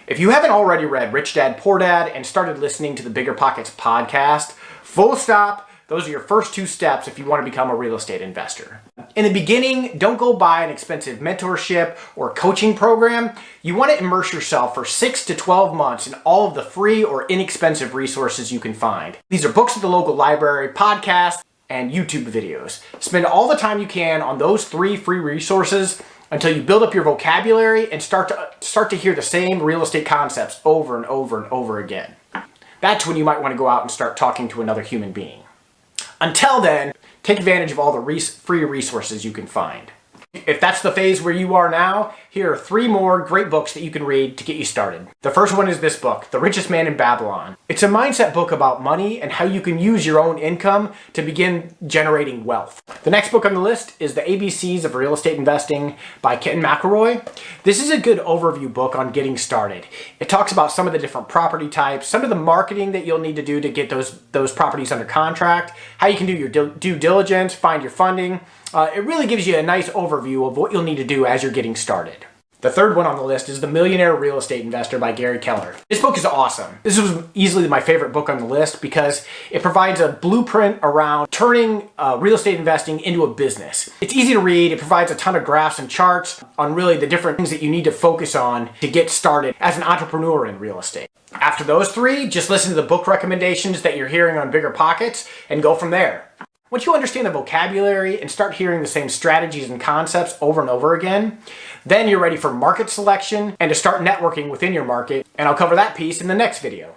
If you haven't already read Rich Dad, Poor Dad and started listening to the Bigger Pockets podcast, full stop, those are your first 2 steps if you want to become a real estate investor. In the beginning, don't go buy an expensive mentorship or coaching program. You want to immerse yourself for 6 to 12 months in all of the free or inexpensive resources you can find. These are books at the local library, podcasts, and YouTube videos. Spend all the time you can on those 3 free resources until you build up your vocabulary and start to hear the same real estate concepts over and over and over again. That's when you might want to go out and start talking to another human being. Until then, take advantage of all the free resources you can find. If that's the phase where you are now, here are 3 more great books that you can read to get you started. The first one is this book, The Richest Man in Babylon. It's a mindset book about money and how you can use your own income to begin generating wealth. The next book on the list is The ABCs of Real Estate Investing by Ken McElroy. This is a good overview book on getting started. It talks about some of the different property types, some of the marketing that you'll need to do to get those properties under contract, how you can do your due diligence, find your funding. It really gives you a nice overview of what you'll need to do as you're getting started. The third one on the list is The Millionaire Real Estate Investor by Gary Keller. This book is awesome. This was easily my favorite book on the list because it provides a blueprint around turning real estate investing into a business. It's easy to read. It provides a ton of graphs and charts on really the different things that you need to focus on to get started as an entrepreneur in real estate. After those 3, just listen to the book recommendations that you're hearing on Bigger Pockets and go from there. Once you understand the vocabulary and start hearing the same strategies and concepts over and over again, then you're ready for market selection and to start networking within your market, and I'll cover that piece in the next video.